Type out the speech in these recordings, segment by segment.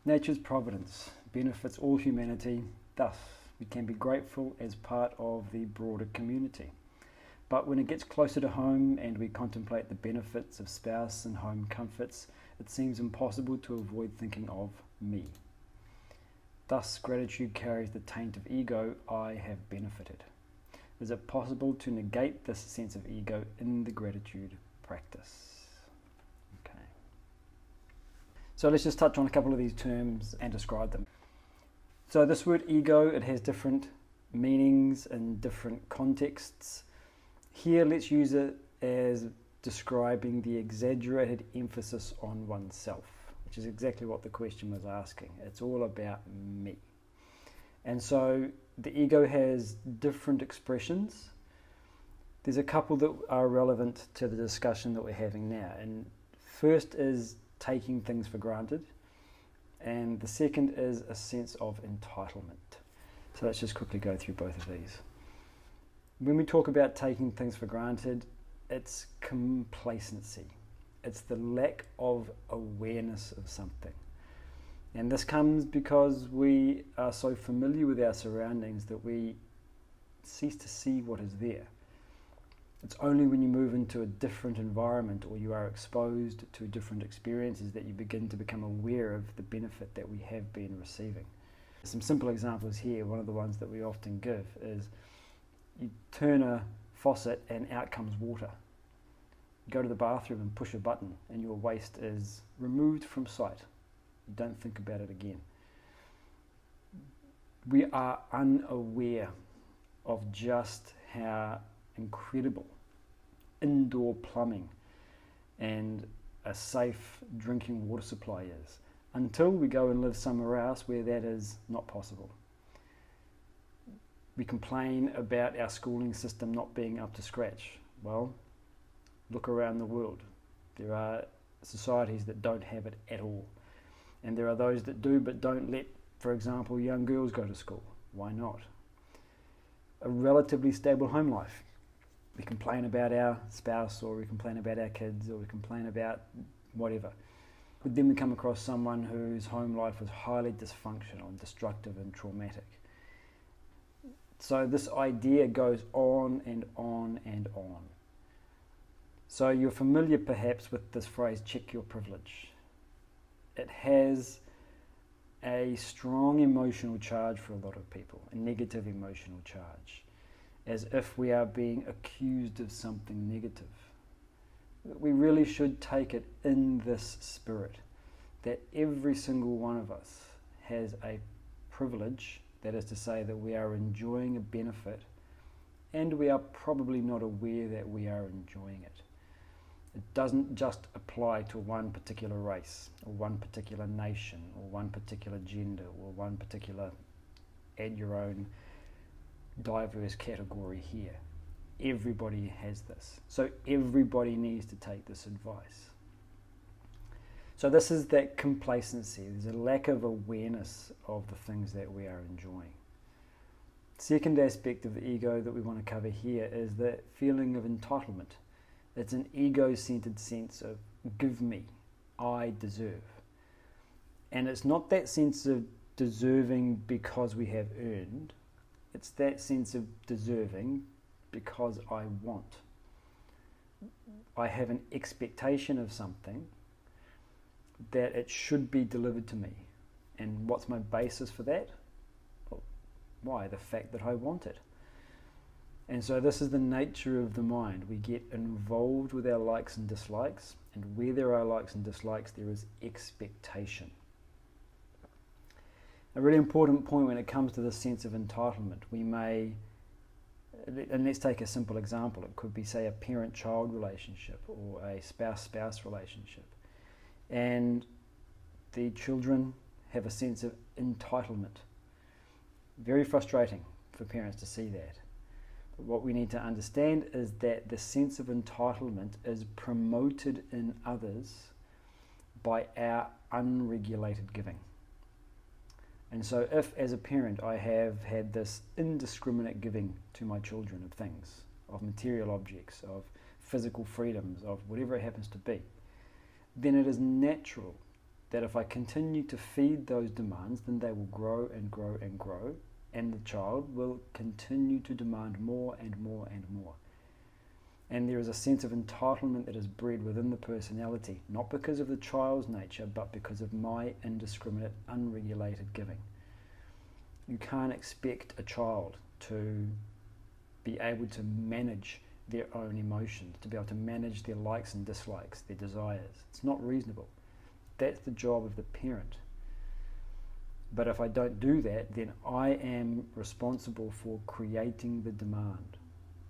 Nature's providence benefits all humanity, thus we can be grateful as part of the broader community. But when it gets closer to home and we contemplate the benefits of spouse and home comforts, it seems impossible to avoid thinking of me. Thus, gratitude carries the taint of ego, I have benefited. Is it possible to negate this sense of ego in the gratitude practice? Okay. So let's just touch on a couple of these terms and describe them. So this word ego, it has different meanings in different contexts. Here, let's use it as describing the exaggerated emphasis on oneself, which is exactly what the question was asking. It's all about me. And so the ego has different expressions. There's a couple that are relevant to the discussion that we're having now. And first is taking things for granted. And the second is a sense of entitlement. So let's just quickly go through both of these. When we talk about taking things for granted, it's complacency. It's the lack of awareness of something. And this comes because we are so familiar with our surroundings that we cease to see what is there. It's only when you move into a different environment or you are exposed to different experiences that you begin to become aware of the benefit that we have been receiving. Some simple examples here. One of the ones that we often give is you turn a faucet and out comes water. You go to the bathroom and push a button and your waste is removed from sight. You don't think about it again. We are unaware of just how incredible indoor plumbing and a safe drinking water supply is until we go and live somewhere else where that is not possible. We complain about our schooling system not being up to scratch. Well, look around the world. There are societies that don't have it at all. And there are those that do but don't let, for example, young girls go to school. Why not? A relatively stable home life. We complain about our spouse, or we complain about our kids, or we complain about whatever. But then we come across someone whose home life was highly dysfunctional and destructive and traumatic. So this idea goes on and on and on. So you're familiar perhaps with this phrase, check your privilege. It has a strong emotional charge for a lot of people, a negative emotional charge, as if we are being accused of something negative. We really should take it in this spirit, that every single one of us has a privilege, that is to say that we are enjoying a benefit and we are probably not aware that we are enjoying it. It doesn't just apply to one particular race or one particular nation or one particular gender or one particular add your own diverse category here. Everybody has this. So everybody needs to take this advice. So this is that complacency. There's a lack of awareness of the things that we are enjoying. Second aspect of the ego that we want to cover here is the feeling of entitlement. It's an ego-centered sense of give me, I deserve. And it's not that sense of deserving because we have earned. It's that sense of deserving because I want. I have an expectation of something that it should be delivered to me. And what's my basis for that? Well, why? The fact that I want it. And so this is the nature of the mind. We get involved with our likes and dislikes, and where there are likes and dislikes, there is expectation. A really important point when it comes to this sense of entitlement, we may, and let's take a simple example, it could be, say, a parent-child relationship or a spouse-spouse relationship. And the children have a sense of entitlement. Very frustrating for parents to see that. But what we need to understand is that the sense of entitlement is promoted in others by our unregulated giving. And so if, as a parent, I have had this indiscriminate giving to my children of things, of material objects, of physical freedoms, of whatever it happens to be, then it is natural that if I continue to feed those demands, then they will grow and grow and grow, and the child will continue to demand more and more and more. And there is a sense of entitlement that is bred within the personality, not because of the child's nature, but because of my indiscriminate, unregulated giving. You can't expect a child to be able to manage their own emotions, to be able to manage their likes and dislikes, their desires. It's not reasonable. That's the job of the parent. But if I don't do that, then I am responsible for creating the demand.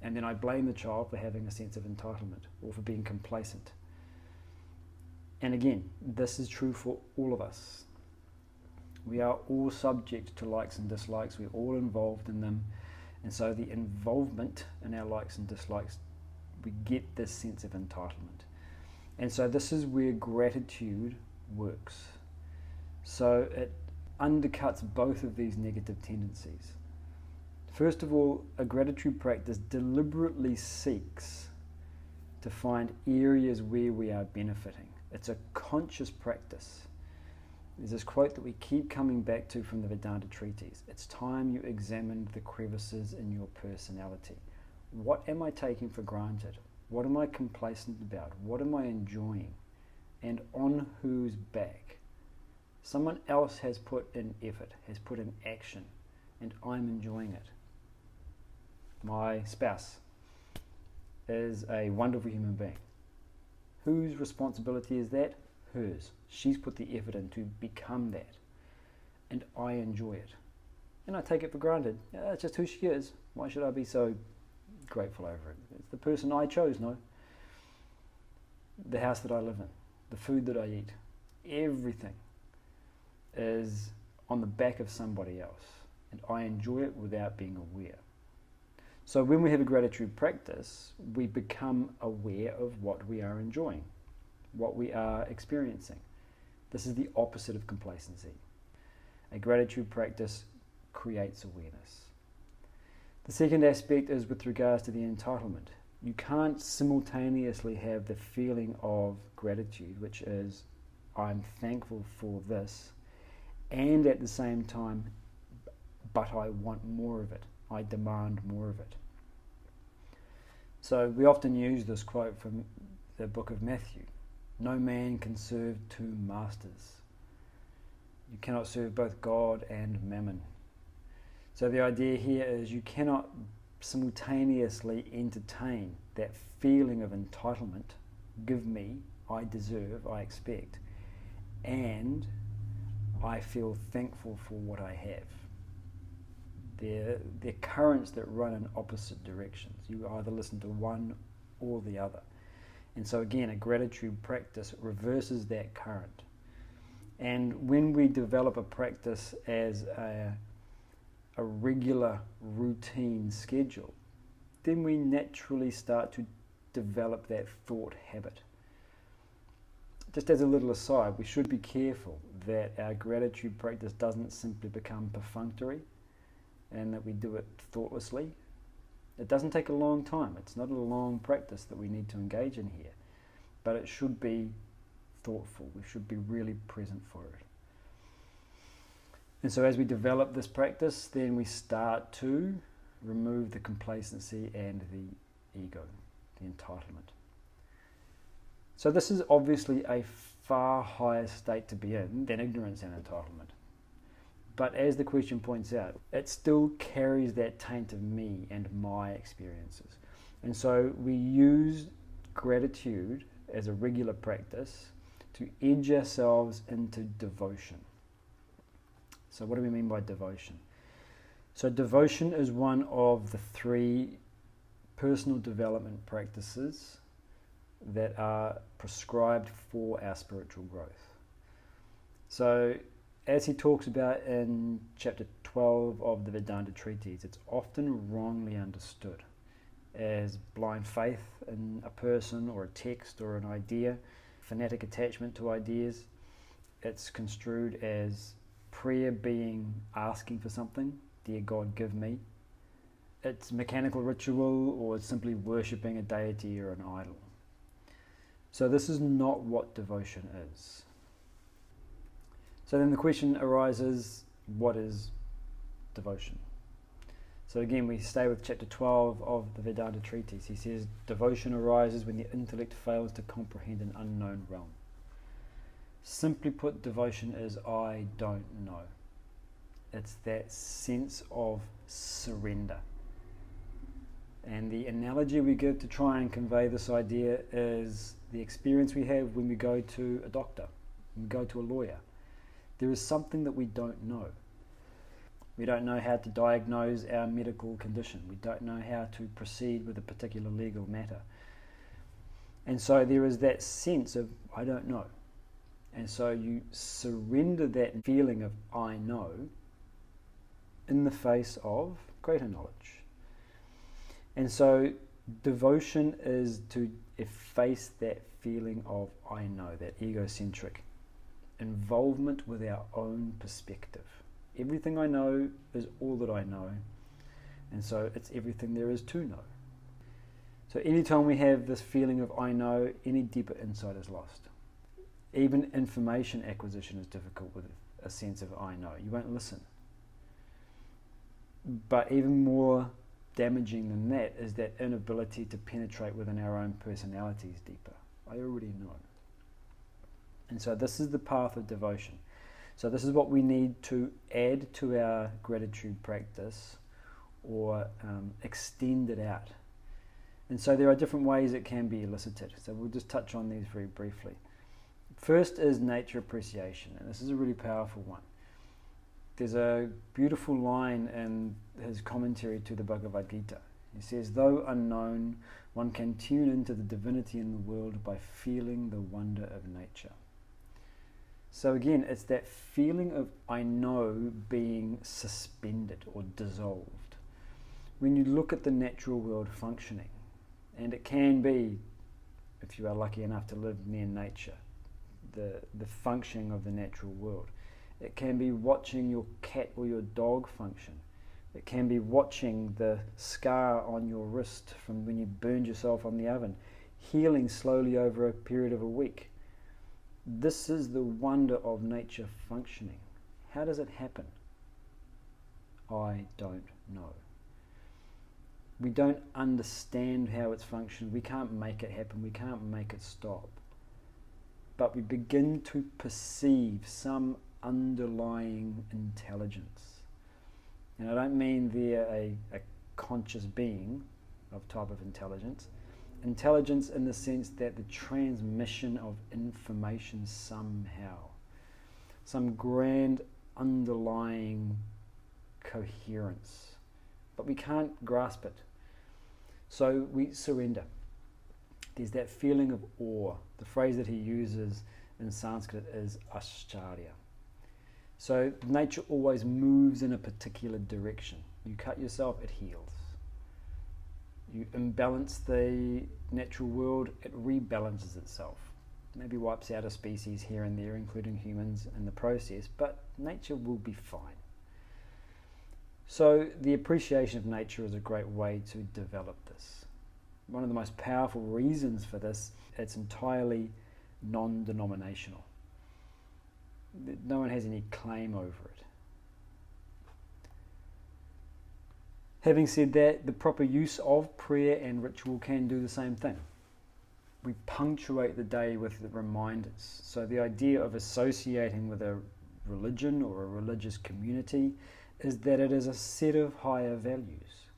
And then I blame the child for having a sense of entitlement or for being complacent. And again, this is true for all of us. We are all subject to likes and dislikes. We're all involved in them. And so the involvement in our likes and dislikes, we get this sense of entitlement. And so this is where gratitude works. So it undercuts both of these negative tendencies. First of all, a gratitude practice deliberately seeks to find areas where we are benefiting. It's a conscious practice. There's this quote that we keep coming back to from the Vedanta treatise. It's time you examined the crevices in your personality. What am I taking for granted? What am I complacent about? What am I enjoying? And on whose back? Someone else has put in effort, has put in action, and I'm enjoying it. My spouse is a wonderful human being. Whose responsibility is that? Hers. She's put the effort in to become that. And I enjoy it. And I take it for granted. Yeah, that's just who she is. Why should I be so grateful over it? It's the person I chose, no? The house that I live in. The food that I eat. Everything is on the back of somebody else. And I enjoy it without being aware. So when we have a gratitude practice, we become aware of what we are enjoying, what we are experiencing. This is the opposite of complacency. A gratitude practice creates awareness. The second aspect is with regards to the entitlement. You can't simultaneously have the feeling of gratitude, which is, I'm thankful for this, and at the same time, but I want more of it. I demand more of it. So we often use this quote from the book of Matthew. No man can serve two masters. You cannot serve both God and mammon. So the idea here is you cannot simultaneously entertain that feeling of entitlement, give me, I deserve, I expect, and I feel thankful for what I have. They're currents that run in opposite directions. You either listen to one or the other. And so again, a gratitude practice reverses that current. And when we develop a practice as a regular routine schedule, then we naturally start to develop that thought habit. Just as a little aside, we should be careful that our gratitude practice doesn't simply become perfunctory and that we do it thoughtlessly. It doesn't take a long time. It's not a long practice that we need to engage in here, but it should be thoughtful. We should be really present for it. And so as we develop this practice, then we start to remove the complacency and the ego, the entitlement. So this is obviously a far higher state to be in than ignorance and entitlement. But as the question points out, it still carries that taint of me and my experiences. And so we use gratitude as a regular practice to edge ourselves into devotion. So what do we mean by devotion? So devotion is one of the three personal development practices that are prescribed for our spiritual growth. So as he talks about in chapter 12 of the Vedanta treatise, it's often wrongly understood as blind faith in a person or a text or an idea, fanatic attachment to ideas. It's construed as prayer being asking for something, dear God, give me. It's mechanical ritual, or it's simply worshipping a deity or an idol. So this is not what devotion is. So then the question arises, what is devotion? So again, we stay with chapter 12 of the Vedanta treatise. He says, devotion arises when the intellect fails to comprehend an unknown realm. Simply put, devotion is I don't know. It's that sense of surrender. And the analogy we give to try and convey this idea is the experience we have when we go to a doctor, when we go to a lawyer. There is something that we don't know. We don't know how to diagnose our medical condition. We don't know how to proceed with a particular legal matter. And so there is that sense of, I don't know. And so you surrender that feeling of, I know, in the face of greater knowledge. And so devotion is to efface that feeling of, I know, that egocentric involvement with our own perspective. Everything I know is all that I know, and so it's everything there is to know. So anytime we have this feeling of I know, any deeper insight is lost. Even information acquisition is difficult with a sense of I know. You won't listen. But even more damaging than that is that inability to penetrate within our own personalities deeper. I already know. And so this is the path of devotion. So this is what we need to add to our gratitude practice or extend it out. And so there are different ways it can be elicited. So we'll just touch on these very briefly. First is nature appreciation, and this is a really powerful one. There's a beautiful line in his commentary to the Bhagavad-Gita. He says, though unknown, one can tune into the divinity in the world by feeling the wonder of nature. So again, it's that feeling of I know being suspended or dissolved. When you look at the natural world functioning, and it can be, if you are lucky enough to live near nature, the functioning of the natural world. It can be watching your cat or your dog function. It can be watching the scar on your wrist from when you burned yourself on the oven, healing slowly over a period of a week. This is the wonder of nature functioning. How does it happen? I don't know. We don't understand how it's functioning. We can't make it happen. We can't make it stop. But we begin to perceive some underlying intelligence. And I don't mean they're a conscious being of type of intelligence. Intelligence in the sense that the transmission of information somehow, some grand underlying coherence, but we can't grasp it. So we surrender. There's that feeling of awe. The phrase that he uses in Sanskrit is ascharya. So nature always moves in a particular direction. You cut yourself, it heals. You imbalance the natural world, it rebalances itself. Maybe wipes out a species here and there, including humans in the process, but nature will be fine. So the appreciation of nature is a great way to develop this. One of the most powerful reasons for this, it's entirely non-denominational. No one has any claim over it. Having said that, the proper use of prayer and ritual can do the same thing. We punctuate the day with the reminders. So the idea of associating with a religion or a religious community is that it is a set of higher values.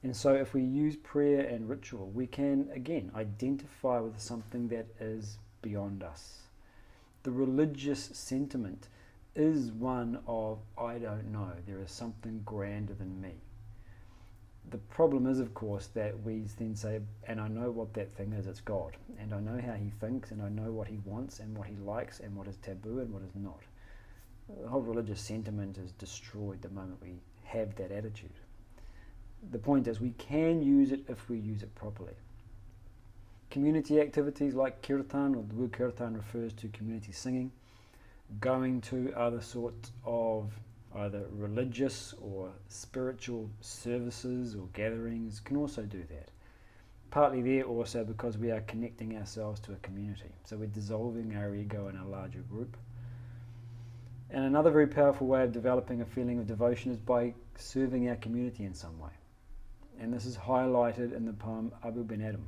And so if we use prayer and ritual, we can, again, identify with something that is beyond us. The religious sentiment is one of, I don't know, there is something grander than me. The problem is, of course, that we then say, and I know what that thing is, it's God. And I know how he thinks, and I know what he wants, and what he likes, and what is taboo, and what is not. The whole religious sentiment is destroyed the moment we have that attitude. The point is, we can use it if we use it properly. Community activities like kirtan, or the word kirtan refers to community singing, going to other sorts of either religious or spiritual services or gatherings can also do that. Partly there also because we are connecting ourselves to a community. So we're dissolving our ego in a larger group. And another very powerful way of developing a feeling of devotion is by serving our community in some way. And this is highlighted in the poem Abu Ben Adam.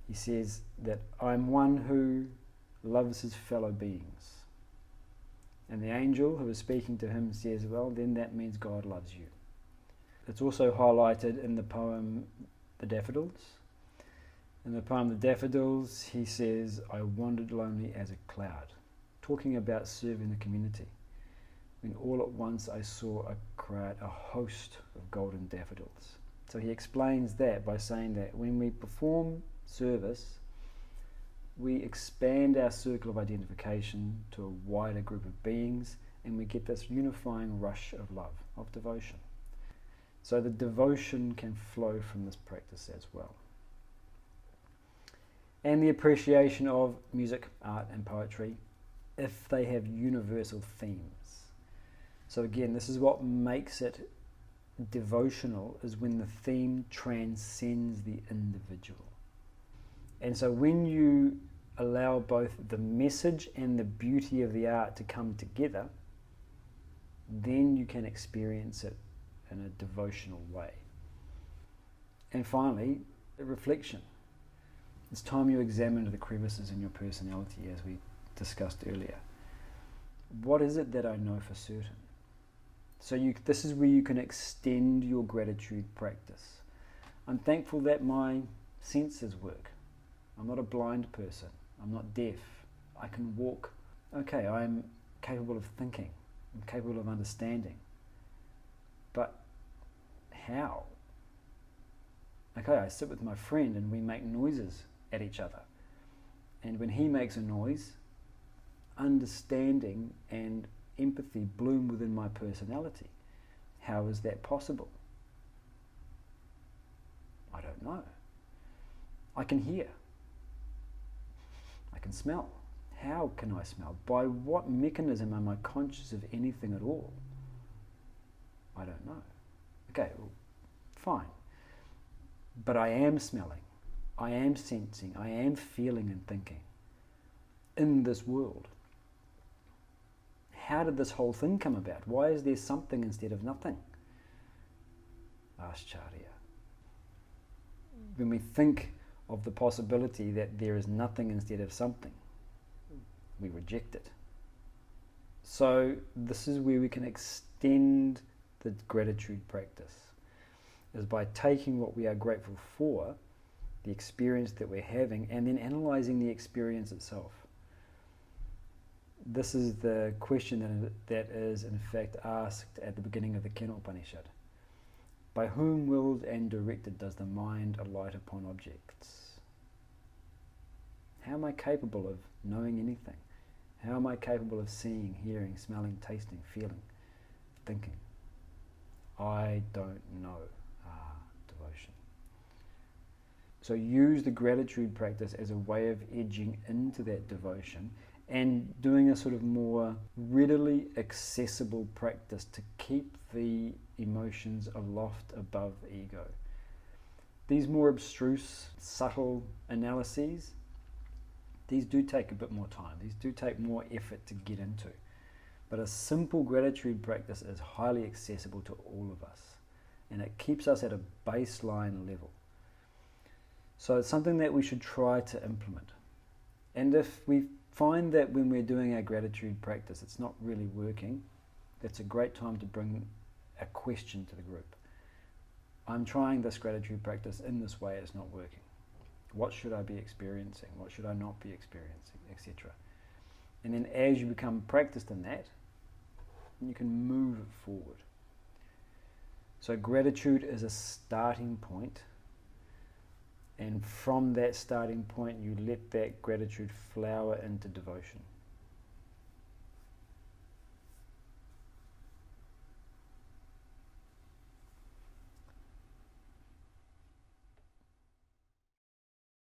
He says that I'm one who loves his fellow beings. And the angel who is speaking to him says, well, then that means God loves you. It's also highlighted in the poem The Daffodils. In the poem The Daffodils, he says, I wandered lonely as a cloud, talking about serving the community, when all at once I saw a crowd, a host of golden daffodils. So he explains that by saying that when we perform service, we expand our circle of identification to a wider group of beings, and we get this unifying rush of love, of devotion. So the devotion can flow from this practice as well. And the appreciation of music, art and poetry, if they have universal themes. So again, this is what makes it devotional, is when the theme transcends the individual. And so when you allow both the message and the beauty of the art to come together, then you can experience it in a devotional way. And finally, reflection. It's time you examine the crevices in your personality, as we discussed earlier. What is it that I know for certain? So this is where you can extend your gratitude practice. I'm thankful that my senses work. I'm not a blind person. I'm not deaf. I can walk. Okay, I'm capable of thinking. I'm capable of understanding. But how? Okay, I sit with my friend and we make noises at each other. And when he makes a noise, understanding and empathy bloom within my personality. How is that possible? I don't know. I can hear. I can smell. How can I smell? By what mechanism am I conscious of anything at all? I don't know. Okay, well, fine. But I am smelling. I am sensing. I am feeling and thinking in this world. How did this whole thing come about? Why is there something instead of nothing? Ascharya. When we think of the possibility that there is nothing instead of something, we reject it. So this is where we can extend the gratitude practice, is by taking what we are grateful for, the experience that we're having, and then analyzing the experience itself. This is the question that is in fact asked at the beginning of the Kena Upanishad. By whom willed and directed does the mind alight upon objects? How am I capable of knowing anything? How am I capable of seeing, hearing, smelling, tasting, feeling, thinking? I don't know. Devotion. So use the gratitude practice as a way of edging into that devotion and doing a sort of more readily accessible practice to keep the emotions aloft above ego. These more abstruse, subtle analyses, these do take a bit more time. These do take more effort to get into. But a simple gratitude practice is highly accessible to all of us, and it keeps us at a baseline level. So it's something that we should try to implement. And if we find that when we're doing our gratitude practice it's not really working, that's a great time to bring a question to the group. I'm trying this gratitude practice in this way, it's not working. What should I be experiencing? What should I not be experiencing? Etc. And then as you become practiced in that, you can move it forward. So gratitude is a starting point, and from that starting point you let that gratitude flower into devotion.